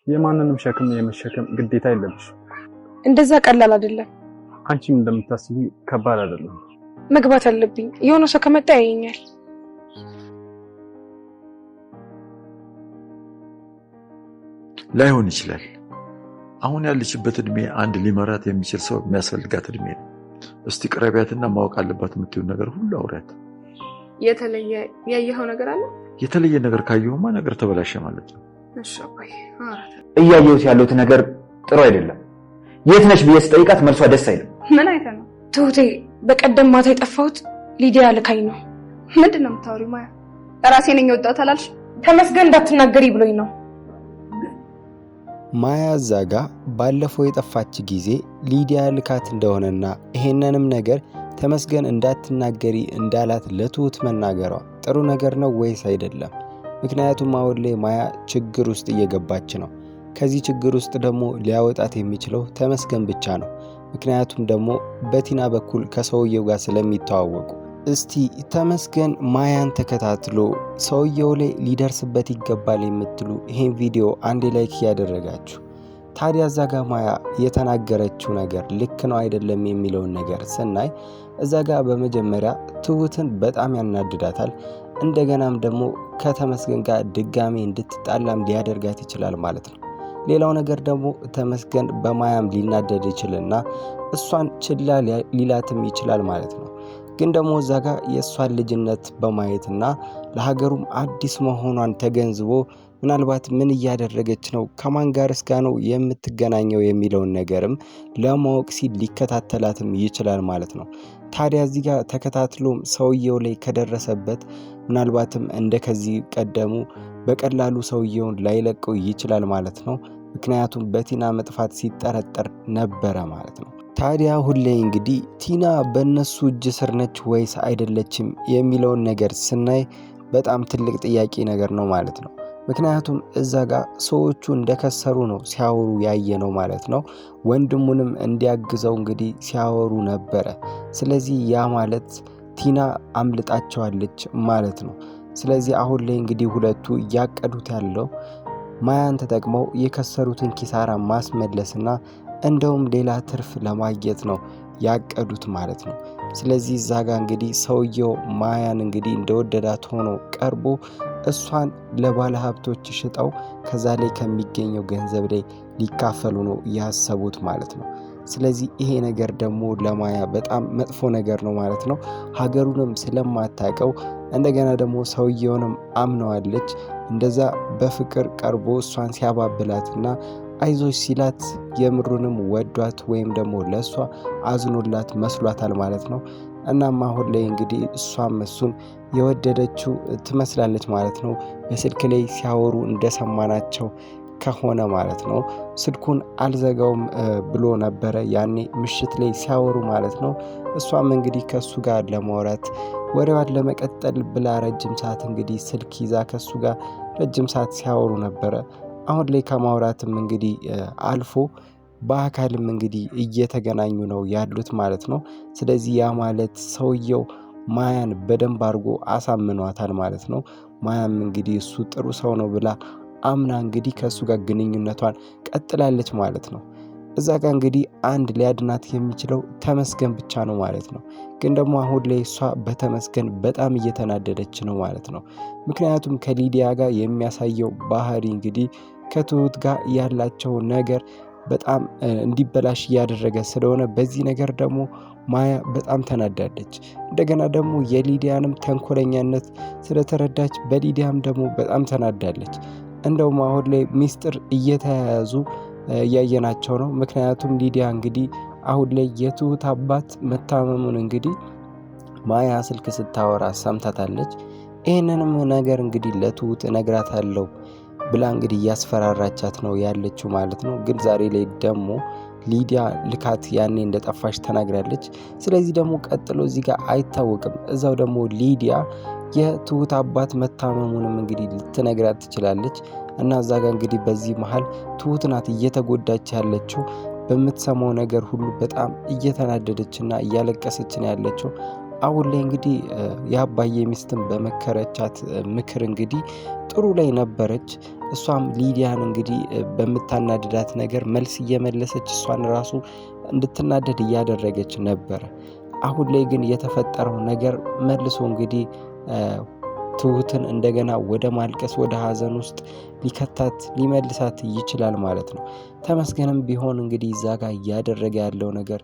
የማንንም ሸክም የመሸከም ግዴታ የለብሽ። እንደዛ ቀላል አይደለም። አንቺም እንደምታስቢ ከባድ አይደለም። መግባት አለብኝ። የሆነ ሰው ከመጣ ያየኛል። ላይሆን ይችላል። አሁን ያለችበት እድሜ አንድ ሊመራት የሚችል ሰው የሚያስፈልጋት እድሜ ነው። እስቲ ቅረቢያትና ማወቅ አለባት የምትይው ነገር ሁሉ አውሪያት። የተለየ ያየኸው ነገር አለ? የተለየ ነገር ካየሁማ ነገር ተበላሸ ማለት ነው። እሺ አባዬ። እያየሁት ያለሁት ነገር ጥሩ አይደለም። የት ነሽ ብዬ ስጠይቃት መልሷ ደስ አይልም። ምን አይተህ ነው? ትሁቴ በቀደም ማታ የጠፋሁት ሊዲያ ልካኝ ነው። ምንድን ነው የምታወሪው ማያ? ራሴ ነኝ የወጣሁት አላልሽ? ተመስገን እንዳትናገሪ ብሎኝ ነው። ማያ እዛ ጋ ባለፈው የጠፋች ጊዜ ሊዲያ ልካት እንደሆነና ይሄንንም ነገር ተመስገን እንዳትናገሪ እንዳላት ለትሁት መናገሯ ጥሩ ነገር ነው ወይስ አይደለም? ምክንያቱም አሁን ላይ ማያ ችግር ውስጥ እየገባች ነው። ከዚህ ችግር ውስጥ ደግሞ ሊያወጣት የሚችለው ተመስገን ብቻ ነው። ምክንያቱም ደግሞ በቲና በኩል ከሰውየው ጋር ስለሚተዋወቁ። እስቲ ተመስገን ማያን ተከታትሎ ሰውየው ላይ ሊደርስበት ይገባል የምትሉ ይሄን ቪዲዮ አንድ ላይክ ያደረጋችሁ። ታዲያ እዛ ጋር ማያ የተናገረችው ነገር ልክ ነው አይደለም የሚለውን ነገር ስናይ እዛ ጋር በመጀመሪያ ትሁትን በጣም ያናድዳታል። እንደገናም ደግሞ ከተመስገን ጋር ድጋሜ እንድትጣላም ሊያደርጋት ይችላል ማለት ነው። ሌላው ነገር ደግሞ ተመስገን በማያም ሊናደድ ይችልና እሷን ችላ ሊላትም ይችላል ማለት ነው። ግን ደግሞ እዛ ጋር የእሷን ልጅነት በማየትና ለሀገሩም አዲስ መሆኗን ተገንዝቦ ምናልባት ምን እያደረገች ነው፣ ከማን ጋር እስጋ ነው የምትገናኘው የሚለውን ነገርም ለማወቅ ሲል ሊከታተላትም ይችላል ማለት ነው። ታዲያ እዚህ ጋር ተከታትሎም ሰውየው ላይ ከደረሰበት ምናልባትም እንደ ከዚህ ቀደሙ በቀላሉ ሰውየውን ላይለቀው ይችላል ማለት ነው። ምክንያቱም በቲና መጥፋት ሲጠረጠር ነበረ ማለት ነው። ታዲያ ሁሌ እንግዲህ ቲና በእነሱ እጅ ስር ነች ወይስ አይደለችም የሚለውን ነገር ስናይ በጣም ትልቅ ጥያቄ ነገር ነው ማለት ነው። ምክንያቱም እዛ ጋር ሰዎቹ እንደከሰሩ ነው ሲያወሩ ያየ ነው ማለት ነው። ወንድሙንም እንዲያግዘው እንግዲህ ሲያወሩ ነበረ። ስለዚህ ያ ማለት ቲና አምልጣቸዋለች ማለት ነው። ስለዚህ አሁን ላይ እንግዲህ ሁለቱ እያቀዱት ያለው ማያን ተጠቅመው የከሰሩትን ኪሳራ ማስመለስና እንደውም ሌላ ትርፍ ለማግኘት ነው ያቀዱት ማለት ነው። ስለዚህ እዛ ጋር እንግዲህ ሰውየው ማያን እንግዲህ እንደወደዳት ሆኖ ቀርቦ እሷን ለባለ ሀብቶች ሽጠው ከዛ ላይ ከሚገኘው ገንዘብ ላይ ሊካፈሉ ነው ያሰቡት ማለት ነው። ስለዚህ ይሄ ነገር ደግሞ ለማያ በጣም መጥፎ ነገር ነው ማለት ነው። ሀገሩንም ስለማታውቀው እንደገና ደግሞ ሰውየውንም አምነዋለች። እንደዛ በፍቅር ቀርቦ እሷን ሲያባብላትና አይዞች ሲላት የምሩንም ወዷት ወይም ደግሞ ለሷ አዝኖላት መስሏታል ማለት ነው። እናም አሁን ላይ እንግዲህ እሷም እሱን የወደደችው ትመስላለች ማለት ነው። በስልክ ላይ ሲያወሩ እንደሰማናቸው ከሆነ ማለት ነው። ስልኩን አልዘጋውም ብሎ ነበረ ያኔ ምሽት ላይ ሲያወሩ ማለት ነው። እሷም እንግዲህ ከሱ ጋር ለማውራት ወሬዋን ለመቀጠል ብላ ረጅም ሰዓት እንግዲህ ስልክ ይዛ ከሱ ጋር ረጅም ሰዓት ሲያወሩ ነበረ። አሁን ላይ ከማውራትም እንግዲህ አልፎ በአካልም እንግዲህ እየተገናኙ ነው ያሉት ማለት ነው። ስለዚህ ያ ማለት ሰውየው ማያን በደንብ አድርጎ አሳምኗታል ማለት ነው። ማያም እንግዲህ እሱ ጥሩ ሰው ነው ብላ አምና እንግዲህ ከእሱ ጋር ግንኙነቷን ቀጥላለች ማለት ነው። እዛ ጋር እንግዲህ አንድ ሊያድናት የሚችለው ተመስገን ብቻ ነው ማለት ነው። ግን ደግሞ አሁን ላይ እሷ በተመስገን በጣም እየተናደደች ነው ማለት ነው። ምክንያቱም ከሊዲያ ጋር የሚያሳየው ባህሪ እንግዲህ ከትሁት ጋር ያላቸው ነገር በጣም እንዲበላሽ እያደረገ ስለሆነ በዚህ ነገር ደግሞ ማያ በጣም ተናዳለች። እንደገና ደግሞ የሊዲያንም ተንኮለኛነት ስለተረዳች በሊዲያም ደግሞ በጣም ተናዳለች። እንደውም አሁን ላይ ሚስጥር እየተያያዙ እያየናቸው ነው። ምክንያቱም ሊዲያ እንግዲህ አሁን ላይ የትሁት አባት መታመሙን እንግዲህ ማያ ስልክ ስታወራ ሰምታታለች። ይህንንም ነገር እንግዲህ ለትሁት እነግራታለሁ ብላ እንግዲህ እያስፈራራቻት ነው ያለችው ማለት ነው። ግን ዛሬ ላይ ደግሞ ሊዲያ ልካት ያኔ እንደጠፋሽ ተናግራለች። ስለዚህ ደግሞ ቀጥሎ እዚህ ጋር አይታወቅም። እዛው ደግሞ ሊዲያ የትሁት አባት መታመሙንም እንግዲህ ልትነግራት ትችላለች። እና እዛ ጋር እንግዲህ በዚህ መሃል ትሁት ናት እየተጎዳች ያለችው። በምትሰማው ነገር ሁሉ በጣም እየተናደደችና እያለቀሰች ነው ያለችው። አሁን ላይ እንግዲህ የአባዬ ሚስትን በመከረቻት ምክር እንግዲህ ጥሩ ላይ ነበረች። እሷም ሊዲያን እንግዲህ በምታናድዳት ነገር መልስ እየመለሰች እሷን ራሱ እንድትናደድ እያደረገች ነበረ። አሁን ላይ ግን የተፈጠረው ነገር መልሶ እንግዲህ ትሁትን እንደገና ወደ ማልቀስ ወደ ሀዘን ውስጥ ሊመልሳት ይችላል ማለት ነው። ተመስገንም ቢሆን እንግዲህ እዛ ጋር እያደረገ ያለው ነገር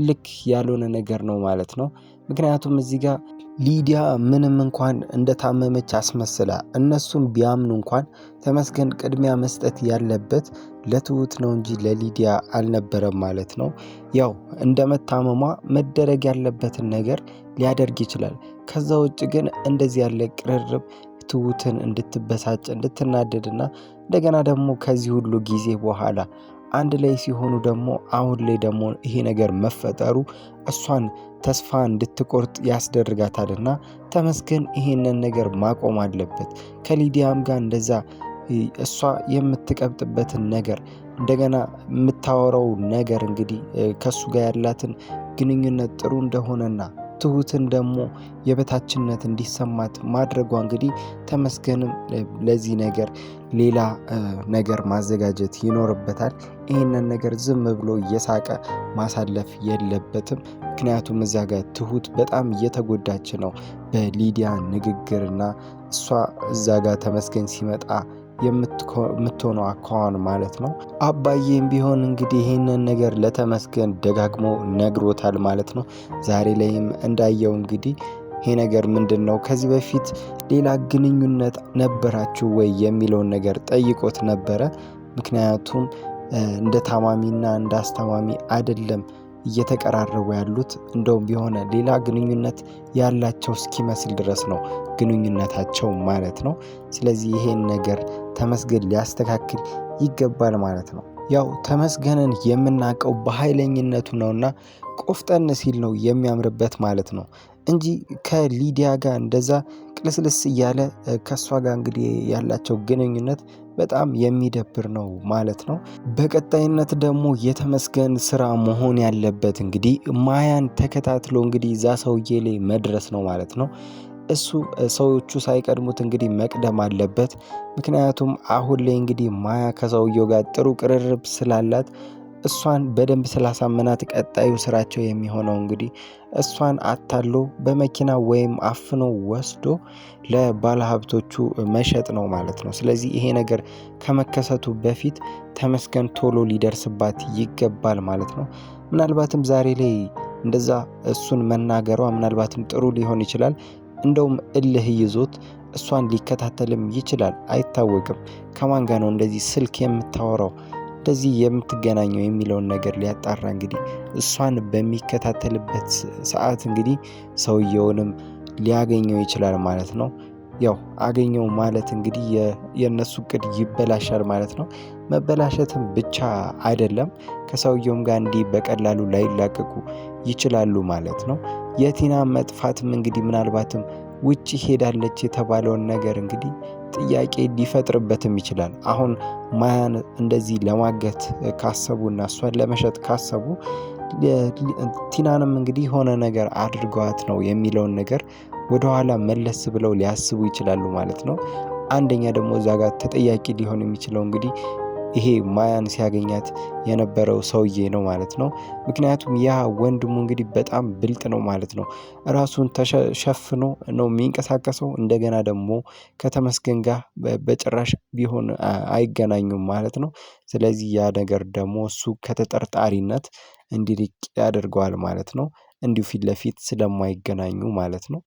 ልክ ያልሆነ ነገር ነው ማለት ነው። ምክንያቱም እዚህ ጋር ሊዲያ ምንም እንኳን እንደታመመች አስመስላ እነሱም ቢያምኑ እንኳን ተመስገን ቅድሚያ መስጠት ያለበት ለትሁት ነው እንጂ ለሊዲያ አልነበረም ማለት ነው። ያው እንደመታመሟ መደረግ ያለበትን ነገር ሊያደርግ ይችላል። ከዛ ውጭ ግን እንደዚህ ያለ ቅርርብ ትሁትን እንድትበሳጭ እንድትናደድና እንደገና ደግሞ ከዚህ ሁሉ ጊዜ በኋላ አንድ ላይ ሲሆኑ ደግሞ አሁን ላይ ደግሞ ይሄ ነገር መፈጠሩ እሷን ተስፋ እንድትቆርጥ ያስደርጋታልና ተመስገን ይሄንን ነገር ማቆም አለበት። ከሊዲያም ጋር እንደዛ እሷ የምትቀብጥበትን ነገር እንደገና የምታወራው ነገር እንግዲህ ከሱ ጋር ያላትን ግንኙነት ጥሩ እንደሆነና ትሁትን ደግሞ የበታችነት እንዲሰማት ማድረጓ እንግዲህ ተመስገንም ለዚህ ነገር ሌላ ነገር ማዘጋጀት ይኖርበታል። ይህንን ነገር ዝም ብሎ እየሳቀ ማሳለፍ የለበትም። ምክንያቱም እዛ ጋር ትሁት በጣም እየተጎዳች ነው በሊዲያ ንግግርና እሷ እዛ ጋር ተመስገን ሲመጣ የምትሆነው አኳኋን ማለት ነው። አባዬም ቢሆን እንግዲህ ይህንን ነገር ለተመስገን ደጋግሞ ነግሮታል ማለት ነው። ዛሬ ላይም እንዳየው እንግዲህ ይሄ ነገር ምንድን ነው ከዚህ በፊት ሌላ ግንኙነት ነበራችሁ ወይ የሚለውን ነገር ጠይቆት ነበረ። ምክንያቱም እንደ ታማሚና እንደ አስታማሚ አይደለም እየተቀራረቡ ያሉት፣ እንደውም የሆነ ሌላ ግንኙነት ያላቸው እስኪመስል ድረስ ነው ግንኙነታቸው ማለት ነው። ስለዚህ ይሄን ነገር ተመስገን ሊያስተካክል ይገባል ማለት ነው። ያው ተመስገንን የምናውቀው በኃይለኝነቱ ነውና ቆፍጠን ሲል ነው የሚያምርበት ማለት ነው እንጂ ከሊዲያ ጋር እንደዛ ቅልስልስ እያለ ከእሷ ጋር እንግዲህ ያላቸው ግንኙነት በጣም የሚደብር ነው ማለት ነው። በቀጣይነት ደግሞ የተመስገን ስራ መሆን ያለበት እንግዲህ ማያን ተከታትሎ እንግዲህ እዛ ሰውዬ ላይ መድረስ ነው ማለት ነው። እሱ ሰዎቹ ሳይቀድሙት እንግዲህ መቅደም አለበት። ምክንያቱም አሁን ላይ እንግዲህ ማያ ከሰውየው ጋር ጥሩ ቅርርብ ስላላት እሷን በደንብ ስላሳመናት ቀጣዩ ስራቸው የሚሆነው እንግዲህ እሷን አታሎ በመኪና ወይም አፍኖ ወስዶ ለባለሀብቶቹ መሸጥ ነው ማለት ነው። ስለዚህ ይሄ ነገር ከመከሰቱ በፊት ተመስገን ቶሎ ሊደርስባት ይገባል ማለት ነው። ምናልባትም ዛሬ ላይ እንደዛ እሱን መናገሯ ምናልባትም ጥሩ ሊሆን ይችላል። እንደውም እልህ ይዞት እሷን ሊከታተልም ይችላል፣ አይታወቅም። ከማን ጋር ነው እንደዚህ ስልክ የምታወራው እንደዚህ የምትገናኘው የሚለውን ነገር ሊያጣራ እንግዲህ እሷን በሚከታተልበት ሰዓት እንግዲህ ሰውየውንም ሊያገኘው ይችላል ማለት ነው። ያው አገኘው ማለት እንግዲህ የእነሱ እቅድ ይበላሻል ማለት ነው። መበላሸትም ብቻ አይደለም ከሰውየውም ጋር እንዲህ በቀላሉ ላይላቀቁ ይችላሉ ማለት ነው። የቲና መጥፋትም እንግዲህ ምናልባትም ውጭ ሄዳለች የተባለውን ነገር እንግዲህ ጥያቄ ሊፈጥርበትም ይችላል። አሁን ማያን እንደዚህ ለማገት ካሰቡና እሷን ለመሸጥ ካሰቡ ቲናንም እንግዲህ የሆነ ነገር አድርገዋት ነው የሚለውን ነገር ወደኋላ መለስ ብለው ሊያስቡ ይችላሉ ማለት ነው። አንደኛ ደግሞ እዛ ጋር ተጠያቂ ሊሆን የሚችለው እንግዲህ ይሄ ማያን ሲያገኛት የነበረው ሰውዬ ነው ማለት ነው። ምክንያቱም ያ ወንድሙ እንግዲህ በጣም ብልጥ ነው ማለት ነው። ራሱን ተሸፍኖ ነው የሚንቀሳቀሰው። እንደገና ደግሞ ከተመስገን ጋር በጭራሽ ቢሆን አይገናኙም ማለት ነው። ስለዚህ ያ ነገር ደግሞ እሱ ከተጠርጣሪነት እንዲርቅ ያደርገዋል ማለት ነው። እንዲሁ ፊት ለፊት ስለማይገናኙ ማለት ነው።